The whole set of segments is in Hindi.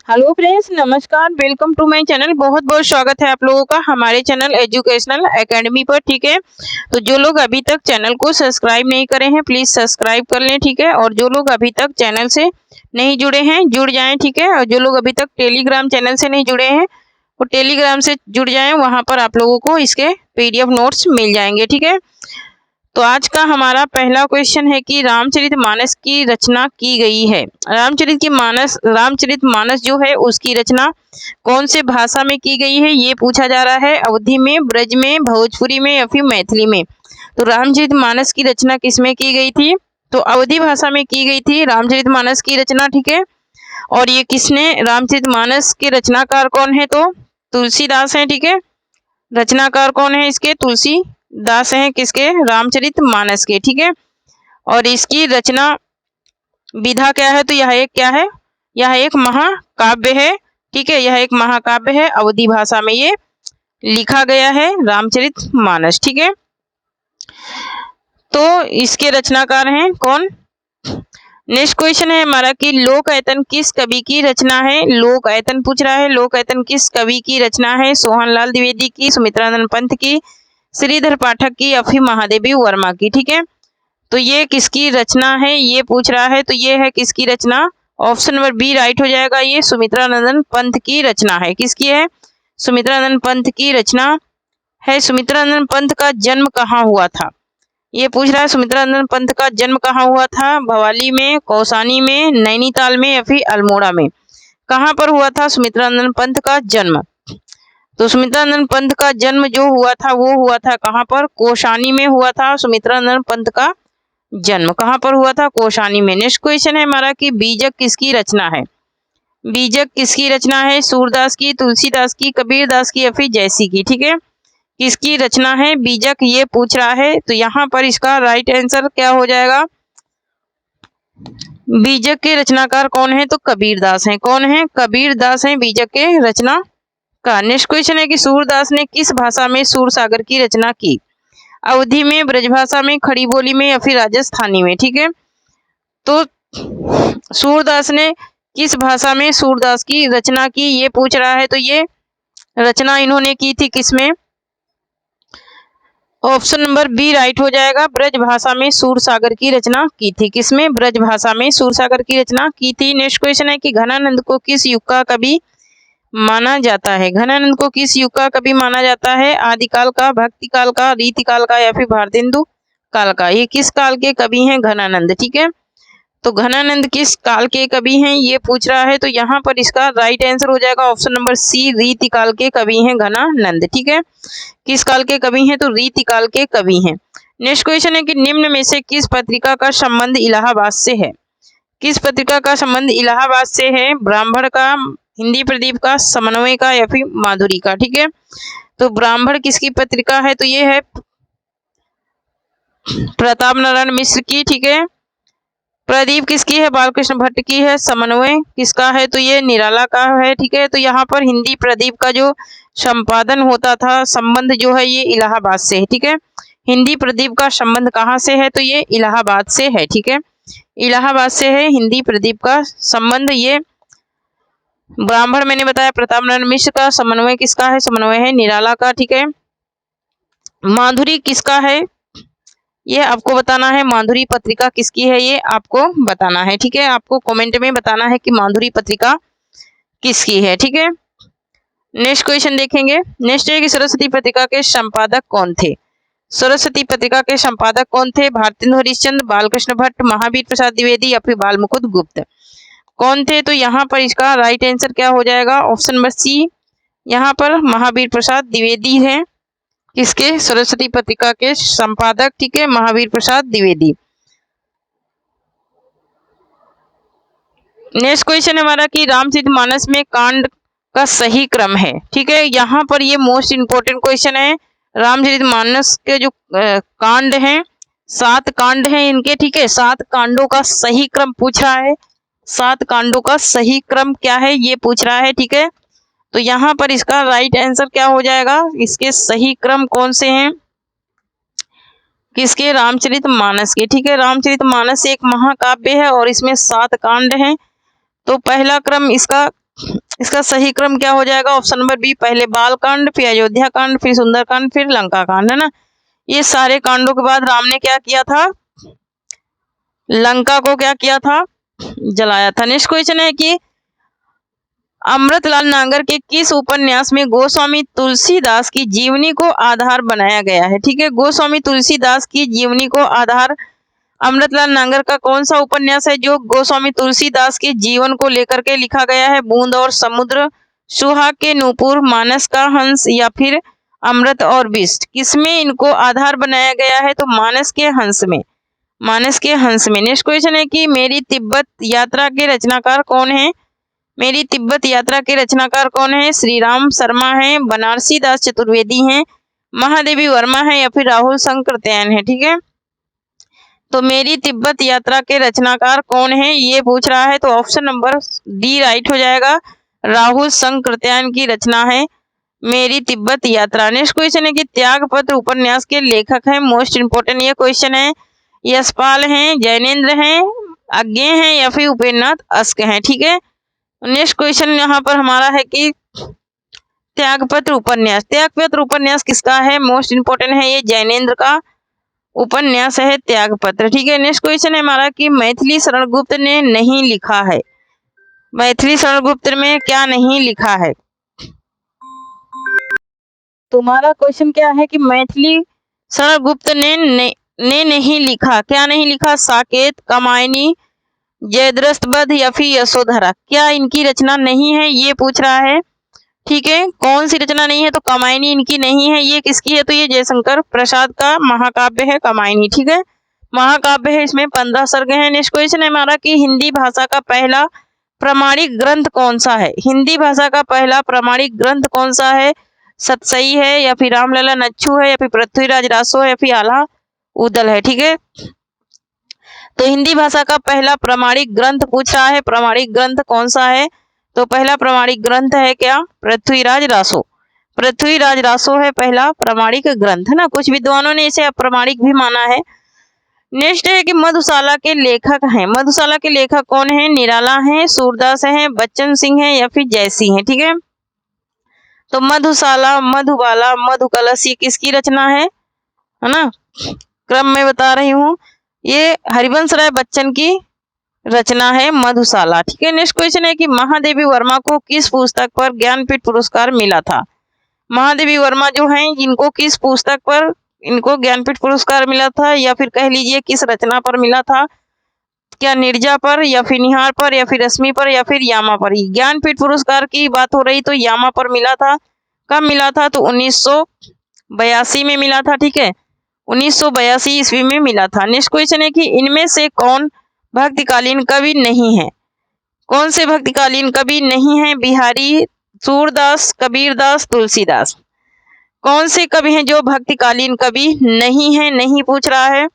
हेलो फ्रेंड्स, नमस्कार। Welcome to my channel. बहुत बहुत स्वागत है आप लोगों का हमारे चैनल एजुकेशनल एकेडमी पर। ठीक है, तो जो लोग अभी तक चैनल को सब्सक्राइब नहीं करे हैं प्लीज़ सब्सक्राइब कर लें। ठीक है, और जो लोग अभी तक चैनल से नहीं जुड़े हैं जुड़ जाएं। ठीक है, और जो लोग अभी तक टेलीग्राम चैनल से नहीं जुड़े हैं वो टेलीग्राम से जुड़ जाएं, वहाँ पर आप लोगों को इसके PDF नोट्स मिल जाएंगे। ठीक है, तो आज का हमारा पहला क्वेश्चन है कि रामचरितमानस की रचना की गई है। रामचरितमानस जो है उसकी रचना कौन से भाषा में की गई है ये पूछा जा रहा है। अवधी में, ब्रज में, भोजपुरी में या फिर मैथिली में। तो रामचरितमानस की रचना किस में की गई थी? तो अवधी भाषा में की गई थी रामचरितमानस की रचना। ठीक है, और ये किसने, रामचरितमानस के रचनाकार कौन है? तो तुलसीदास हैं। ठीक है, रचनाकार कौन है इसके? तुलसीदास हैं। किसके? रामचरितमानस के। ठीक है, और इसकी रचना विधा क्या है? तो यह एक क्या है? यह एक महाकाव्य है। ठीक है, यह एक महाकाव्य है। अवधी भाषा में ये लिखा गया है रामचरितमानस। ठीक है, तो इसके रचनाकार हैं कौन? नेक्स्ट क्वेश्चन है हमारा कि लोकआयतन किस कवि की रचना है? लोकआयतन पूछ रहा है। लोकआयतन किस कवि की रचना है? सोहनलाल द्विवेदी की, सुमित्रानंद पंत की, श्रीधर पाठक की या फिर महादेवी वर्मा की। ठीक है, तो ये किसकी रचना है ये पूछ रहा है। तो ये है किसकी रचना? ऑप्शन नंबर बी राइट हो जाएगा। ये सुमित्रानंद पंत की रचना है। किसकी है? सुमित्रानंद पंत की रचना है। सुमित्रानंद पंत का जन्म कहाँ हुआ था ये पूछ रहा है। सुमित्रानंद पंत का जन्म कहाँ हुआ था? भवाली में, कौसानी में, नैनीताल में या फिर अल्मोड़ा में। कहाँ पर हुआ था सुमित्रानंद पंत का जन्म? तो सुमित्रानंद पंत का जन्म जो हुआ था वो हुआ था कहाँ पर? कौसानी में हुआ था सुमित्रानंद पंत का जन्म। कहाँ पर हुआ था? कौसानी में। नेक्स्ट क्वेश्चन है हमारा कि बीजक किसकी रचना है? बीजक किसकी रचना है? सूरदास की, तुलसीदास की, कबीरदास की या फिर जयसी की। ठीक है, किसकी रचना है बीजक ये पूछ रहा है। तो यहाँ पर इसका राइट आंसर क्या हो जाएगा? बीजक के रचनाकार कौन है? तो कबीरदास हैं। कौन है? कबीरदास हैं बीजक के रचना का। नेक्स्ट क्वेश्चन है कि सूरदास ने किस भाषा में सूरसागर की रचना की? अवधी में, ब्रजभाषा में, खड़ी बोली में या फिर राजस्थानी में। ठीक है, तो सूरदास ने किस भाषा में सूरदास की रचना की ये पूछ रहा है। तो ये रचना इन्होंने की थी किसमें? ऑप्शन नंबर बी राइट हो जाएगा। ब्रज भाषा में सूरसागर की रचना की थी। किसमें? ब्रज भाषा में सूरसागर की रचना की थी। नेक्स्ट क्वेश्चन है कि घनानंद को किस युग का कवि माना जाता है? घनानंद को किस युग का कवि माना जाता है? आदिकाल का, भक्ति काल का, रीतिकाल का या फिर भारतेंदु काल का। ये किस काल के कवि हैं घनानंद? ठीक है, तो घनानंद किस काल के कवि हैं ये पूछ रहा है। तो यहाँ पर इसका राइट आंसर हो जाएगा ऑप्शन नंबर सी, रीतिकाल के कवि हैं घनानंद। ठीक है, किस काल के कवि हैं? तो रीतिकाल के कवि हैं। नेक्स्ट क्वेश्चन है कि निम्न में से किस पत्रिका का संबंध इलाहाबाद से है? किस पत्रिका का संबंध इलाहाबाद से है? ब्राह्मण का, हिंदी प्रदीप का, समन्वय का या फिर माधुरी का। ठीक है, तो ब्राह्मण किसकी पत्रिका है? तो ये है प्रताप नारायण मिश्र की। ठीक है, प्रदीप किसकी है? बालकृष्ण भट्ट की है। समन्वय किसका है? तो ये निराला का है। ठीक है, तो यहाँ पर हिंदी प्रदीप का जो संपादन होता था, संबंध जो है ये इलाहाबाद से है। ठीक है, हिंदी प्रदीप का संबंध कहाँ से है? तो ये इलाहाबाद से है। ठीक है, इलाहाबाद से है हिंदी प्रदीप का संबंध। ये ब्राह्मण मैंने बताया प्रताप नारायण मिश्र का। समन्वय किसका है? समन्वय है निराला का। ठीक है, माधुरी किसका है ये आपको बताना है। माधुरी पत्रिका किसकी है ये आपको बताना है। ठीक है, आपको कमेंट में बताना है कि माधुरी पत्रिका किसकी है। ठीक है, नेक्स्ट क्वेश्चन देखेंगे। नेक्स्ट है कि सरस्वती पत्रिका के संपादक कौन थे? सरस्वती पत्रिका के संपादक कौन थे? भारतेंदु हरिश्चंद्र, बालकृष्ण भट्ट, महावीर प्रसाद द्विवेदी या फिर बाल मुकुंद गुप्त। कौन थे? तो यहाँ पर इसका राइट आंसर क्या हो जाएगा? ऑप्शन नंबर सी, यहाँ पर महावीर प्रसाद द्विवेदी है। किसके? सरस्वती पत्रिका के संपादक। ठीक है, महावीर प्रसाद द्विवेदी। नेक्स्ट क्वेश्चन हमारा कि रामचरितमानस में कांड का सही क्रम है। ठीक है, यहाँ पर ये मोस्ट इंपोर्टेंट क्वेश्चन है। रामचरितमानस के जो कांड हैं, 7 कांड हैं इनके। ठीक है, 7 कांडों का सही क्रम पूछ रहा है। 7 कांडों का सही क्रम क्या है ये पूछ रहा है। ठीक है, तो यहाँ पर इसका राइट आंसर क्या हो जाएगा? इसके सही क्रम कौन से हैं? किसके? रामचरितमानस के। ठीक है, रामचरितमानस एक महाकाव्य है और इसमें 7 कांड हैं। तो पहला क्रम इसका इसका सही क्रम क्या हो जाएगा? ऑप्शन नंबर बी, पहले बाल कांड, फिर अयोध्या कांड, फिर सुंदर कांड, फिर लंका कांड, है ना। ये सारे कांडों के बाद राम ने क्या किया था? लंका को क्या किया था? जलाया था। नेक्स्ट क्वेश्चन है कि अमृतलाल नागर के किस उपन्यास में गोस्वामी तुलसीदास की जीवनी को आधार बनाया गया है? ठीक है, गोस्वामी तुलसीदास की जीवनी को आधार अमृतलाल नागर का कौन सा उपन्यास है जो गोस्वामी तुलसीदास के जीवन को लेकर के लिखा गया है? बूंद और समुद्र, सुहाग के नूपुर, मानस का हंस, या फिर अमृत और विष? किसमें इनको आधार बनाया गया है? तो मानस के हंस में, मानस के हंस में। नेक्स्ट क्वेश्चन है कि मेरी तिब्बत यात्रा के रचनाकार कौन है? मेरी तिब्बत यात्रा के रचनाकार कौन है? श्री राम शर्मा है, बनारसी दास चतुर्वेदी हैं, महादेवी वर्मा है, या फिर राहुल संकृत्यायन है। ठीक है, तो मेरी तिब्बत यात्रा के रचनाकार कौन है ये पूछ रहा है, तो ऑप्शन नंबर डी राइट हो जाएगा। राहुल संकृत्यायन की रचना है मेरी तिब्बत यात्रा। नेक्स्ट क्वेश्चन है कि त्यागपत्र उपन्यास के लेखक हैं, मोस्ट इंपोर्टेंट ये क्वेश्चन है, यशपाल हैं, जैनेन्द्र हैं, अज्ञे हैं, या फिर उपेन्द्रनाथ अस्क हैं। ठीक है, नेक्स्ट क्वेश्चन यहाँ पर हमारा है कि त्यागपत्र उपन्यास, त्यागपत्र उपन्यास किसका है? मोस्ट इंपोर्टेंट है ये जैनेन्द्र का उपन्यास है त्यागपत्र। ठीक है, नेक्स्ट क्वेश्चन है हमारा कि मैथिली शरण गुप्त ने नहीं लिखा है। मैथिली शरण गुप्त में क्या नहीं लिखा है? तुम्हारा क्वेश्चन क्या है कि मैथिली शरण गुप्त ने नहीं लिखा, क्या नहीं लिखा? साकेत, कामायनी, जयद्रथ वध, या फिर यशोधरा, क्या इनकी रचना नहीं है ये पूछ रहा है। ठीक है, कौन सी रचना नहीं है? तो कामायनी इनकी नहीं है। ये किसकी है? तो ये जयशंकर प्रसाद का महाकाव्य है कामायनी। ठीक है, महाकाव्य है, इसमें 15 सर्ग हैं। नेक्स्ट क्वेश्चन है हमारा कि हिंदी भाषा का पहला प्रमाणिक ग्रंथ कौन सा है? हिंदी भाषा का पहला प्रमाणिक ग्रंथ कौन सा है? सतसई है, या फिर रामलला नच्छू है, या फिर पृथ्वीराज रासो है, या फिर आला उदल है। ठीक है, तो हिंदी भाषा का पहला प्रमाणिक ग्रंथ पूछ रहा है, प्रमाणिक ग्रंथ कौन सा है? तो पहला प्रमाणिक ग्रंथ है क्या? पृथ्वीराज रासो। पृथ्वीराज रासो है पहला प्रमाणिक ग्रंथ, है ना। कुछ विद्वानों ने इसे अप्रमाणिक भी माना है। नेक्स्ट है कि मधुशाला के लेखक हैं, मधुशाला के लेखक कौन है? निराला हैं, सूरदास हैं, बच्चन सिंह हैं, या फिर जयसिंह हैं। ठीक है, तो मधुशाला, मधुबाला, मधुकलश ये किसकी रचना है ना। क्रम में बता रही हूँ, ये हरिवंश राय बच्चन की रचना है मधुशाला। ठीक है, नेक्स्ट क्वेश्चन है कि महादेवी वर्मा को किस पुस्तक पर ज्ञानपीठ पुरस्कार मिला था? महादेवी वर्मा जो हैं इनको किस पुस्तक पर इनको ज्ञानपीठ पुरस्कार मिला था, या फिर कह लीजिए किस रचना पर मिला था? क्या नीरजा पर, या फिर निहार पर, या फिर रश्मि पर, या फिर यामा पर? ज्ञानपीठ पुरस्कार की बात हो रही तो यामा पर मिला था। कब मिला था? तो 1982 में मिला था। ठीक है, 1982 ईस्वी में मिला था। नेक्स्ट क्वेश्चन है कि इनमें से कौन भक्तिकालीन कवि नहीं है? कौन से भक्तिकालीन कवि नहीं है? बिहारी, सूरदास, कबीरदास, तुलसीदास। कौन से कवि हैं जो भक्तिकालीन कवि नहीं है? नहीं पूछ रहा है,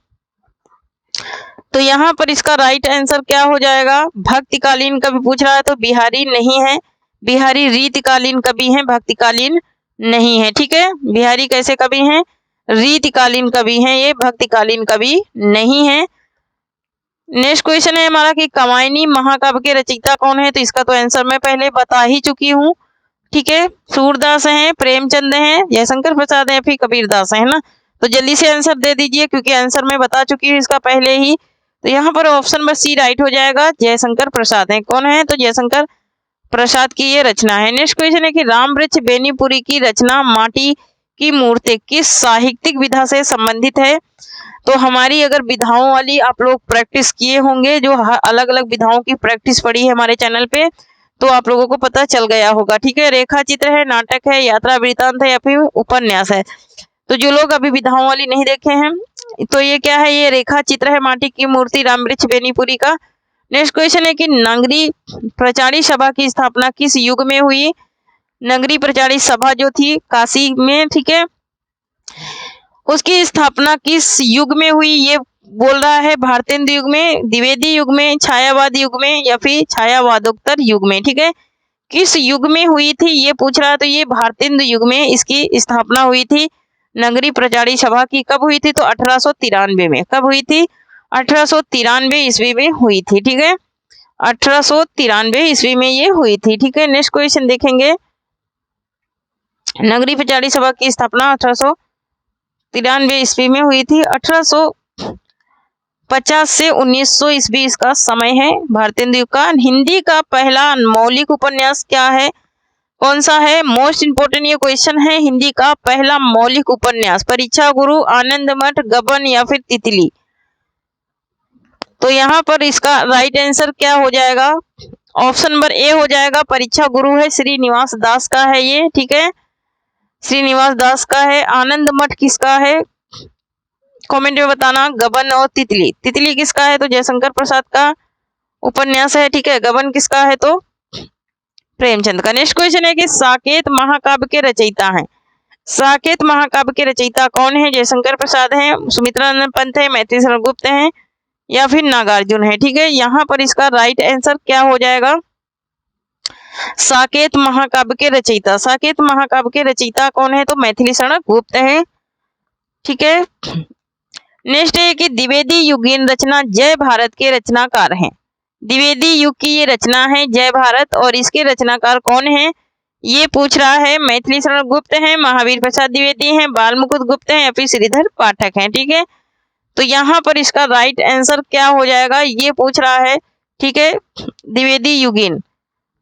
तो यहाँ पर इसका राइट आंसर क्या हो जाएगा? भक्तिकालीन कवि पूछ रहा है तो बिहारी नहीं है, बिहारी रीतिकालीन कवि हैं, भक्तिकालीन नहीं है। ठीक है, बिहारी कैसे कवि हैं? रीतिकालीन कवि हैं, ये भक्तिकालीन कवि नहीं है। नेक्स्ट क्वेश्चन है हमारा कि कामायनी महाकाव्य के रचयिता कौन है? तो इसका तो आंसर मैं पहले बता ही चुकी हूँ। ठीक है, सूरदास हैं, प्रेमचंद हैं, जयशंकर प्रसाद हैं, फिर कबीरदास है ना। तो जल्दी से आंसर दे दीजिए क्योंकि आंसर मैं बता चुकी हूँ इसका पहले ही। तो यहाँ पर ऑप्शन नंबर सी राइट हो जाएगा, जयशंकर प्रसाद है। कौन है? तो जयशंकर प्रसाद की ये रचना है। नेक्स्ट क्वेश्चन है कि राम वृक्ष बेनीपुरी की रचना माटी की मूर्ति किस साहित्यिक विधा से संबंधित है? तो हमारी अगर विधाओं वाली आप लोग प्रैक्टिस किए होंगे, जो अलग अलग विधाओं की प्रैक्टिस पड़ी है हमारे चैनल पे, तो आप लोगों को पता चल गया होगा। ठीक है, रेखा चित्र है, नाटक है, यात्रा वृत्तांत है, या फिर उपन्यास है। तो जो लोग अभी विधाओं वाली नहीं देखे हैं तो ये क्या है? ये रेखा चित्र है, माटी की मूर्ति, राम वृक्ष बेनीपुरी का। नेक्स्ट क्वेश्चन है कि नगरी प्रचारी सभा की स्थापना किस युग में हुई? नगरी प्रचारी सभा जो थी काशी में, ठीक है, उसकी स्थापना किस युग में हुई? ये बोल रहा है भारतेंदु युग में, द्विवेदी युग में, छायावाद युग में, या फिर छायावादोत्तर युग में। ठीक है, किस युग में हुई थी ये पूछ रहा है, तो ये भारतेंदु युग में इसकी स्थापना हुई थी। नगरी प्रचारी सभा की कब हुई थी? तो 1893 में। कब हुई थी? 1893 ईस्वी में हुई थी। ठीक है, 1893 ईस्वी में ये हुई थी। ठीक है, नेक्स्ट क्वेश्चन देखेंगे। नगरीय पचाड़ी सभा की स्थापना 1893 ईस्वी में हुई थी। 1850 से 1900 ईस्वी इसका समय है। भारतेंदु युग का हिंदी का पहला मौलिक उपन्यास क्या है, कौन सा है? मोस्ट इंपोर्टेंट ये क्वेश्चन है। हिंदी का पहला मौलिक उपन्यास परीक्षा गुरु, आनंद मठ, गबन या फिर तितली। तो यहाँ पर इसका राइट आंसर क्या हो जाएगा? ऑप्शन नंबर ए हो जाएगा, परीक्षा गुरु है, श्रीनिवास दास का है ये। ठीक है, श्रीनिवास दास का है। आनंद मठ किसका है? कमेंट में बताना। गबन और तितली, तितली किसका है? तो जयशंकर प्रसाद का उपन्यास है। ठीक है, गबन किसका है? तो प्रेमचंद का। नेक्स्ट क्वेश्चन है कि साकेत महाकाव्य के रचयिता हैं। साकेत महाकाव्य के रचयिता कौन है? जयशंकर प्रसाद हैं, सुमित्रानंद पंत है, मैथिली शरण गुप्त हैं या फिर नागार्जुन है। ठीक है, यहाँ पर इसका राइट आंसर क्या हो जाएगा? साकेत महाकाव्य के रचयिता, साकेत महाकाव्य के रचयिता कौन है? तो मैथिली शरण गुप्त है। ठीक है, नेक्स्ट है कि द्विवेदी युगीन रचना जय भारत के रचनाकार हैं। द्विवेदी युग की ये रचना है जय भारत, और इसके रचनाकार कौन है ये पूछ रहा है। मैथिली शरण गुप्त हैं, महावीर प्रसाद द्विवेदी हैं, बाल मुकुंद गुप्त हैं या फिर श्रीधर पाठक हैं। ठीक है, तो यहाँ पर इसका राइट आंसर क्या हो जाएगा ये पूछ रहा है। ठीक है, द्विवेदी युगीन,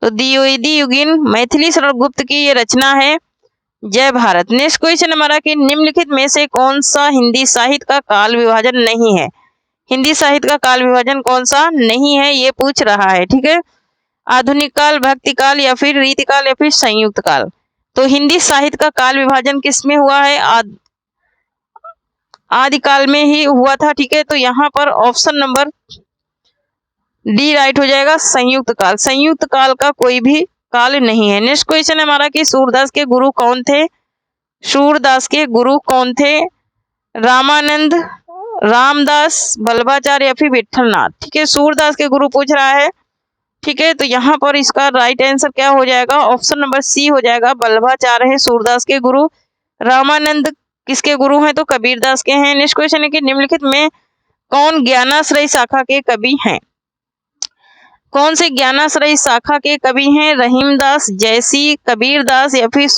तो द्विवेदी युगीन मैथिली शरण गुप्त की ये रचना है जय भारत। नेक्स्ट क्वेश्चन हमारा कि निम्नलिखित में से कौन सा हिंदी साहित्य का काल विभाजन नहीं है? हिंदी साहित्य का काल विभाजन कौन सा नहीं है ये पूछ रहा है। ठीक है, आधुनिक काल, भक्ति काल या फिर रीति काल या फिर संयुक्त काल। तो हिंदी साहित्य का काल विभाजन किसमें हुआ है? आदिकाल में ही हुआ था। ठीक है, तो यहाँ पर ऑप्शन नंबर डी राइट हो जाएगा, संयुक्त काल। संयुक्त काल का कोई भी काल नहीं है। नेक्स्ट क्वेश्चन है हमारा कि सूरदास के गुरु कौन थे? सूरदास के गुरु कौन थे? रामानंद, रामदास, बल्लभाचार्य या फिर विठलनाथ। ठीक है, सूरदास के गुरु पूछ रहा है। ठीक है, तो यहाँ पर इसका राइट आंसर क्या हो जाएगा? ऑप्शन नंबर सी हो जाएगा, बल्लभाचार्य है सूरदास के गुरु। रामानंद किसके गुरु हैं? तो कबीरदास के हैं। नेक्स्ट क्वेश्चन है कि निम्नलिखित में कौन ज्ञानाश्रयी शाखा के कवि हैं? कौन से ज्ञानाश्रयी शाखा के कवि हैं? रहीमदास, जयसी, कबीरदास या फिर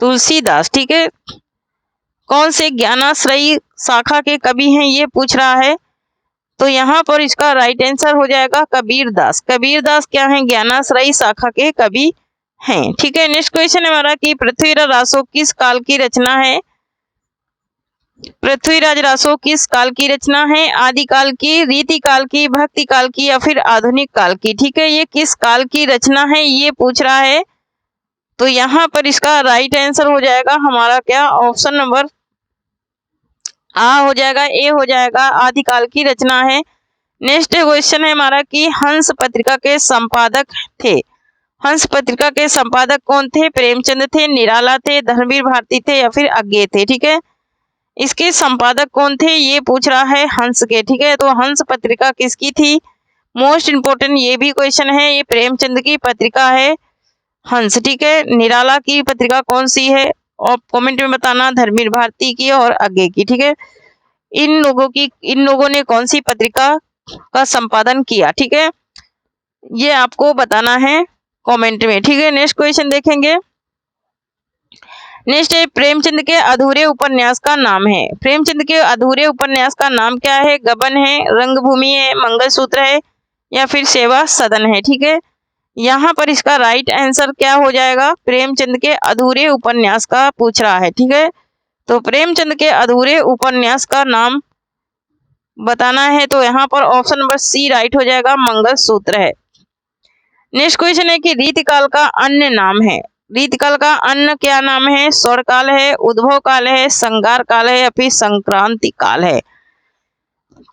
तुलसीदास। ठीक है, कौन से ज्ञानाश्रयी शाखा के कवि हैं ये पूछ रहा है। तो यहाँ पर इसका राइट आंसर हो जाएगा कबीरदास। कबीरदास क्या है? ज्ञानाश्रयी शाखा के कवि हैं। ठीक है, नेक्स्ट क्वेश्चन है हमारा कि पृथ्वीराज रासो किस काल की रचना है? पृथ्वीराज रासो किस काल की रचना है? आदिकाल की, रीति काल की, भक्ति काल की या फिर आधुनिक काल की। ठीक है, ये किस काल की रचना है ये पूछ रहा है। तो यहाँ पर इसका राइट आंसर हो जाएगा हमारा क्या? ऑप्शन नंबर आ हो जाएगा, ए हो जाएगा, आदिकाल की रचना है। नेक्स्ट क्वेश्चन है हमारा कि हंस पत्रिका के संपादक थे। हंस पत्रिका के संपादक कौन थे? प्रेमचंद थे, निराला थे, धर्मवीर भारती थे या फिर अज्ञे थे। ठीक है, इसके संपादक कौन थे ये पूछ रहा है हंस के। ठीक है, तो हंस पत्रिका किसकी थी? मोस्ट इंपोर्टेंट ये भी क्वेश्चन है। ये प्रेमचंद की पत्रिका है हंस। ठीक है, निराला की पत्रिका कौन सी है? और कमेंट में बताना, धर्मवीर भारती की और अज्ञे की। ठीक है, इन लोगों ने कौन सी पत्रिका का संपादन किया? ठीक है, ये आपको बताना है कमेंट में। ठीक है, नेक्स्ट क्वेश्चन देखेंगे। नेक्स्ट है प्रेमचंद के अधूरे उपन्यास का नाम है। प्रेमचंद के अधूरे उपन्यास का नाम क्या है? गबन है, रंगभूमि है, मंगलसूत्र है या फिर सेवा सदन है। ठीक है, यहाँ पर इसका राइट आंसर क्या हो जाएगा? प्रेमचंद के अधूरे उपन्यास का पूछ रहा है। ठीक है, तो प्रेमचंद के अधूरे उपन्यास का नाम बताना है। तो यहाँ पर ऑप्शन नंबर सी राइट हो जाएगा, मंगलसूत्र है। नेक्स्ट क्वेश्चन है कि रीतिकाल का अन्य नाम है। रीतिकाल का अन्य क्या नाम है? स्वर्णकाल है, उद्भव काल है, संगार काल है या फिर संक्रांति काल है।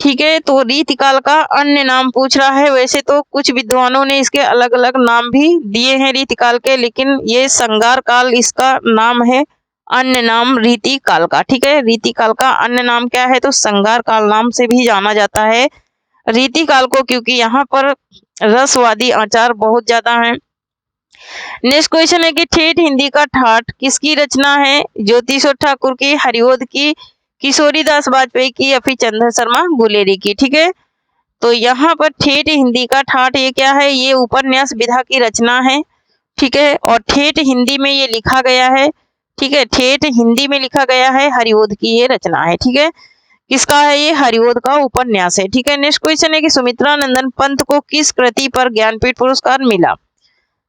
ठीक है, तो रीतिकाल का अन्य नाम पूछ रहा है। वैसे तो कुछ विद्वानों ने इसके अलग अलग नाम भी दिए हैं रीतिकाल के, लेकिन ये संगार काल इसका नाम है, अन्य नाम रीतिकाल का। ठीक है, रीतिकाल का अन्य नाम क्या है? तो संगार काल नाम से भी जाना जाता है रीतिकाल को, क्योंकि यहाँ पर रसवादी आचार बहुत ज्यादा हैं। नेक्स्ट क्वेश्चन है कि ठेठ हिंदी का ठाठ किसकी रचना है? ज्योतिषो ठाकुर की, हरिओद की, किशोरी दास वाजपेयी की या फिर चंद्र शर्मा गुलेरी की। ठीक है, तो यहाँ पर ठेठ हिंदी का ठाठ ये क्या है, ये उपन्यास विधा की रचना है, ठीक है। और ठेठ हिंदी में ये लिखा गया है, ठीक है, ठेठ हिंदी में लिखा गया है, हरिओद की ये रचना है, ठीक है। किसका है ये, हरिओद का उपन्यास है, ठीक है। नेक्स्ट क्वेश्चन है कि सुमित्रा नंदन पंत को किस कृति पर ज्ञानपीठ पुरस्कार मिला।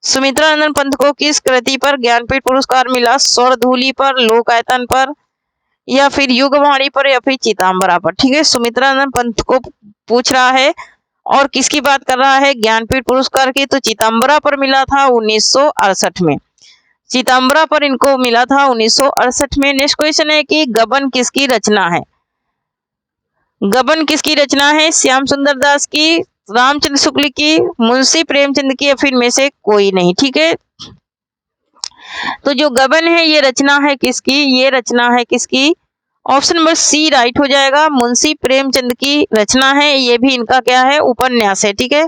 सुमित्रा नंदन पंत को किस कृति पर ज्ञानपीठ पुरस्कार मिला, स्वरधूलि पर, लोकायतन पर, या फिर युगवाणी पर, या फिर चितांबरा पर, ठीक है। सुमित्रा नंदन पंत को पूछ रहा है और किसकी बात कर रहा है, ज्ञानपीठ पुरस्कार की। तो चितांबरा पर मिला था 1968 में, चितांबरा पर इनको मिला था 1968 में। नेक्स्ट क्वेश्चन है कि गबन किसकी रचना है। गबन किसकी रचना है, श्याम सुंदर दास की, रामचंद्र शुक्ल की, मुंशी प्रेमचंद की, या फिर में से कोई नहीं, ठीक है। तो जो गबन है ये रचना है किसकी, ये रचना है किसकी, ऑप्शन नंबर सी राइट हो जाएगा, मुंशी प्रेमचंद की रचना है। ये भी इनका क्या है, उपन्यास है, ठीक है।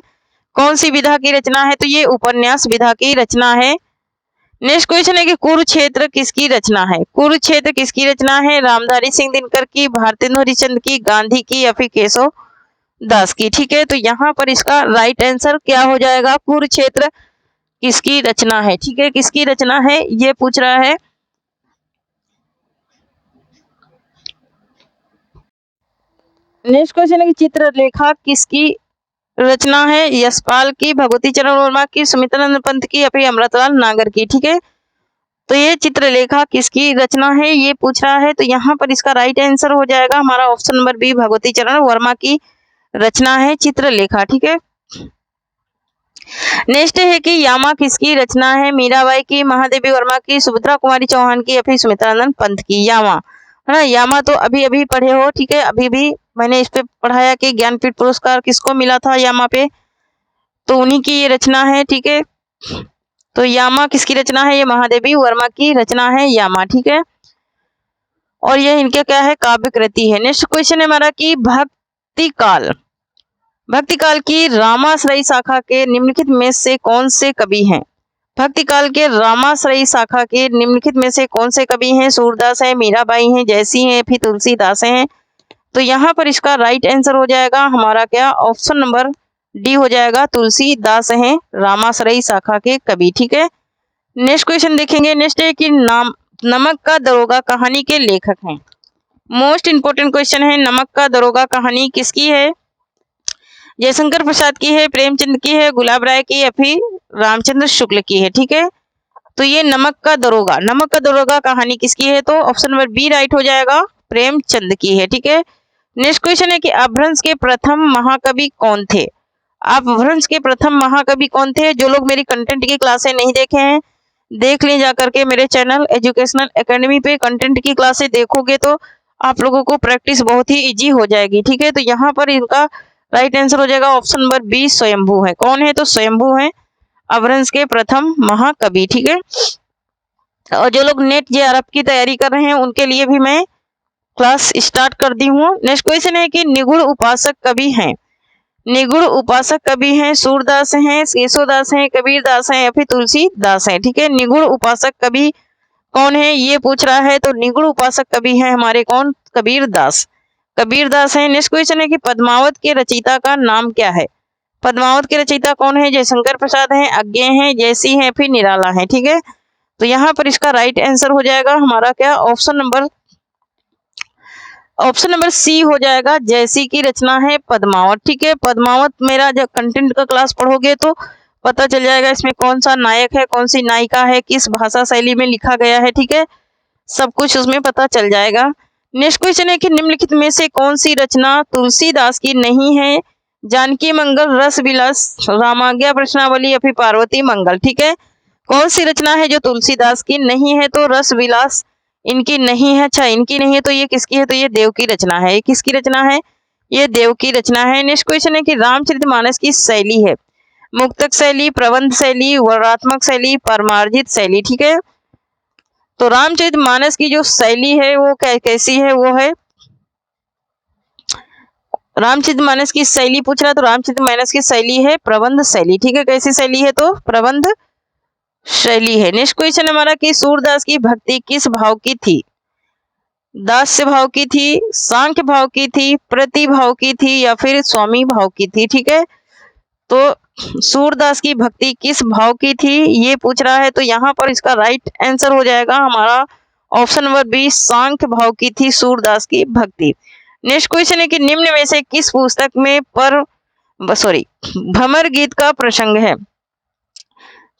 कौन सी विधा की रचना है, तो ये उपन्यास विधा की रचना है। नेक्स्ट क्वेश्चन है कि कुरुक्षेत्र किसकी रचना है। कुरुक्षेत्र किसकी रचना है, रामधारी सिंह दिनकर की, भारतेंदु हरिश्चंद्र की, गांधी की, या फिर केशव दास की, ठीक है। तो यहाँ पर इसका राइट आंसर क्या हो जाएगा, कुरुक्षेत्र किसकी रचना है, ठीक है, किसकी रचना है ये पूछ रहा है। नेक्स्ट क्वेश्चन है कि चित्रलेखा किसकी रचना है, यशपाल की, भगवती चरण वर्मा की, सुमित्रानंद पंत की, या फिर अमृतलाल नागर की, ठीक है। तो ये चित्रलेखा किसकी रचना है ये पूछ रहा है। तो यहाँ पर इसका राइट आंसर हो जाएगा हमारा ऑप्शन नंबर बी, भगवती चरण वर्मा की रचना है चित्रलेखा, ठीक है। नेक्स्ट है कि यामा किसकी रचना है, मीराबाई की, महादेवी वर्मा की, सुभद्रा कुमारी चौहान की, या फिर सुमित्रानंद पंत की। यामा है ना, यामा तो अभी अभी पढ़े हो, ठीक है, अभी भी मैंने इस पे पढ़ाया कि ज्ञानपीठ पुरस्कार किसको मिला था यामा पे, तो उन्हीं की ये रचना है, ठीक है। तो यामा किसकी रचना है, ये महादेवी वर्मा की रचना है यामा, ठीक है। और यह इनके क्या है, काव्य कृति है। नेक्स्ट क्वेश्चन है हमारा कि भक्तिकाल की रामाश्रयी शाखा के निम्नलिखित में से कौन से कवि हैं। भक्तिकाल के रामाश्रयी शाखा के निम्नलिखित में से कौन से कवि हैं, सूरदास है, मीराबाई हैं, जयसी हैं, फिर तुलसीदास हैं। तो यहाँ पर इसका राइट आंसर हो जाएगा हमारा क्या, ऑप्शन नंबर डी हो जाएगा, तुलसीदास हैं रामाश्रयी शाखा के कवि, ठीक है। नेक्स्ट क्वेश्चन देखेंगे। नेक्स्ट है कि नमक का दरोगा कहानी के लेखक हैं। मोस्ट इंपोर्टेंट क्वेश्चन है, नमक का दरोगा कहानी किसकी है, जयशंकर प्रसाद की है, प्रेमचंद की है, गुलाब राय की, या फिर रामचंद्र शुक्ल की है, ठीक है। तो ये नमक का दरोगा कहानी किसकी है, तो ऑप्शन नंबर बी राइट हो जाएगा, प्रेमचंद की है, ठीक है। नेक्स्ट क्वेश्चन है कि अपभ्रंश के प्रथम महाकवि कौन थे। अपभ्रंश के प्रथम महाकवि कौन थे। जो लोग मेरी कंटेंट की क्लासें नहीं देखे हैं देख लें जा करके, मेरे चैनल एजुकेशनल एकेडमी पे कंटेंट की क्लासें देखोगे तो आप लोगों को प्रैक्टिस बहुत ही इजी हो जाएगी, ठीक है। तो यहाँ पर इनका राइट आंसर हो जाएगा ऑप्शन नंबर बी, स्वयंभू है। कौन है, तो स्वयंभू है अपभ्रंश के प्रथम महाकवि, ठीक है। और जो लोग नेट जेआरएफ की तैयारी कर रहे हैं उनके लिए भी मैं क्लास स्टार्ट कर दी हूँ। नेक्स्ट क्वेश्चन है कि निगुण उपासक कवि हैं। निगुण उपासक कवि हैं, सूरदास हैं, केशवदास हैं, कबीरदास हैं, या फिर तुलसीदास हैं, ठीक है। निगुण उपासक कवि कौन है ये पूछ रहा है। तो निगुण उपासक कवि हैं हमारे कौन, कबीरदास हैं। नेक्स्ट क्वेश्चन है कि पद्मावत के रचयिता का नाम क्या है। पद्मावत के रचयिता कौन है, जयशंकर प्रसाद हैं, अज्ञेय हैं, जयसी हैं, फिर निराला हैं, ठीक है। तो यहाँ पर इसका राइट आंसर हो जाएगा हमारा क्या, ऑप्शन नंबर सी हो जाएगा, जयसी की रचना है पद्मावत, ठीक है। पद्मावत मेरा जब कंटेंट का क्लास पढ़ोगे तो पता चल जाएगा इसमें कौन सा नायक है, कौन सी नायिका है, किस भाषा शैली में लिखा गया है, ठीक है। सब कुछ उसमें पता चल जाएगा। नेक्स्ट क्वेश्चन है कि निम्नलिखित में से कौन सी रचना तुलसीदास की नहीं है। जानकी मंगल, रस विलास, रामाज्ञा प्रश्नावली, या फिर पार्वती मंगल, ठीक है। कौन सी रचना है जो तुलसीदास की नहीं है, तो रस विलास इनकी नहीं है। अच्छा, इनकी नहीं है तो ये किसकी है, तो ये देव की रचना है। ये किसकी रचना है, ये देव की रचना है। नेक्स्ट क्वेश्चन है कि रामचरितमानस की शैली है मुक्तक शैली, प्रबंध शैली, वर्णात्मक शैली, परमार्जित शैली, ठीक है। तो रामचरितमानस की जो शैली है वो कैसी है, वो है रामचरितमानस की शैली पूछ रहा है। तो रामचरितमानस की शैली है प्रबंध शैली, ठीक है। कैसी शैली है, तो प्रबंध शैली है। नेक्स्ट क्वेश्चन हमारा कि सूरदास की भक्ति किस भाव की थी। दास्य भाव की थी, सांख्य भाव की थी, प्रति भाव की थी या फिर स्वामी भाव की थी। ठीक है, तो सूरदास की भक्ति किस भाव की थी ये पूछ रहा है, तो यहाँ पर इसका राइट आंसर हो जाएगा हमारा ऑप्शन नंबर बी, सांख्य भाव की थी सूरदास की भक्ति। नेक्स्ट क्वेश्चन है कि निम्न में से किस पुस्तक में भ्रमर गीत का प्रसंग है।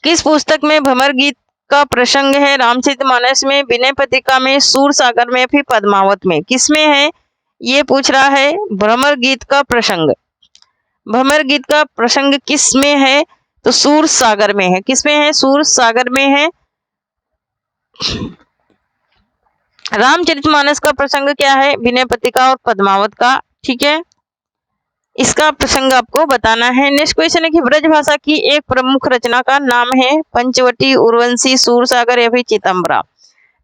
किस पुस्तक में भ्रमर गीत का प्रसंग है? रामचरितमानस में, विनय पत्रिका में, सूरसागर में, फिर पद्मावत में, किसमें है ये पूछ रहा है भ्रमर गीत का प्रसंग। भ्रमर गीत का प्रसंग किस में है? तो सूरसागर में है। किसमें है? सूरसागर में है। रामचरितमानस का प्रसंग क्या है? विनय पत्रिका और पद्मावत का। ठीक है, इसका प्रसंग आपको बताना है। नेक्स्ट क्वेश्चन है कि ब्रजभाषा की एक प्रमुख रचना का नाम है पंचवटी, उर्वशी, सूरसागर या फिर चितंबरा।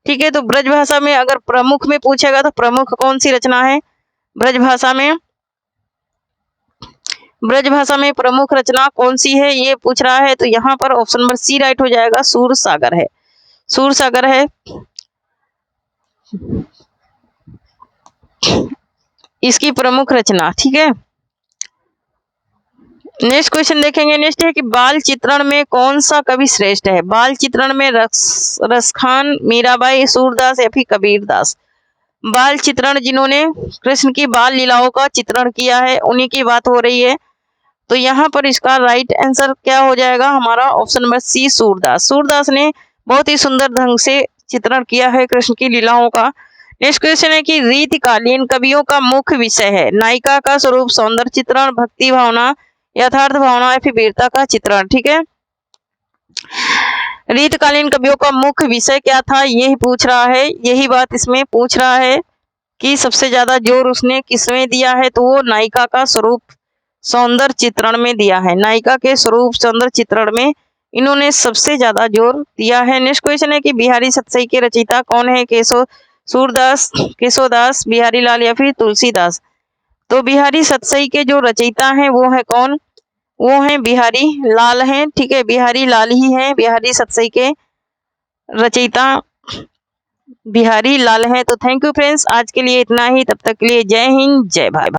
ठीक है, तो ब्रजभाषा में अगर प्रमुख में पूछेगा तो प्रमुख कौन सी रचना है ब्रजभाषा में? ब्रजभाषा में प्रमुख रचना कौन सी है ये पूछ रहा है, तो यहाँ पर ऑप्शन नंबर सी राइट हो जाएगा, सूरसागर है। सूरसागर है इसकी प्रमुख रचना। ठीक है, नेक्स्ट क्वेश्चन देखेंगे। नेक्स्ट है कि बाल चित्रण में कौन सा कवि श्रेष्ठ है? बाल चित्रण में रसखान, मीराबाई, सूरदास या फिर कबीरदास। बाल चित्रण जिन्होंने कृष्ण की बाल लीलाओं का चित्रण किया है उन्हीं की बात हो रही है, तो यहाँ पर इसका राइट आंसर क्या हो जाएगा हमारा option number C, Surdas. Surdas ने बहुत ही सुंदर ढंग से चित्रण किया है कृष्ण की लीलाओं का। नेक्स्ट क्वेश्चन है कि रीतिकालीन कवियों का मुख्य विषय है नायिका का स्वरूप, सौंदर्य चित्रण, भक्ति भावना, यथार्थ भावना या फिर वीरता का चित्रण। ठीक है, रीतकालीन कवियों का मुख्य विषय क्या था यही पूछ रहा है। यही बात इसमें पूछ रहा है कि सबसे ज्यादा जोर उसने किसमें दिया है, तो वो नायिका का स्वरूप सौंदर्य चित्रण में दिया है। नायिका के स्वरूप सौंदर्य चित्रण में इन्होंने सबसे ज्यादा जोर दिया है। नेक्स्ट क्वेश्चन है कि बिहारी सतसई के रचयिता कौन है? सूरदास, केशवदास, बिहारी लाल या फिर तुलसीदास। तो बिहारी सतसई के जो रचयिता हैं वो है कौन? वो हैं बिहारी लाल हैं। ठीक है, बिहारी लाल ही हैं, बिहारी सतसई के रचयिता बिहारी लाल हैं। तो थैंक यू फ्रेंड्स, आज के लिए इतना ही। तब तक के लिए जय हिंद, जय भारत।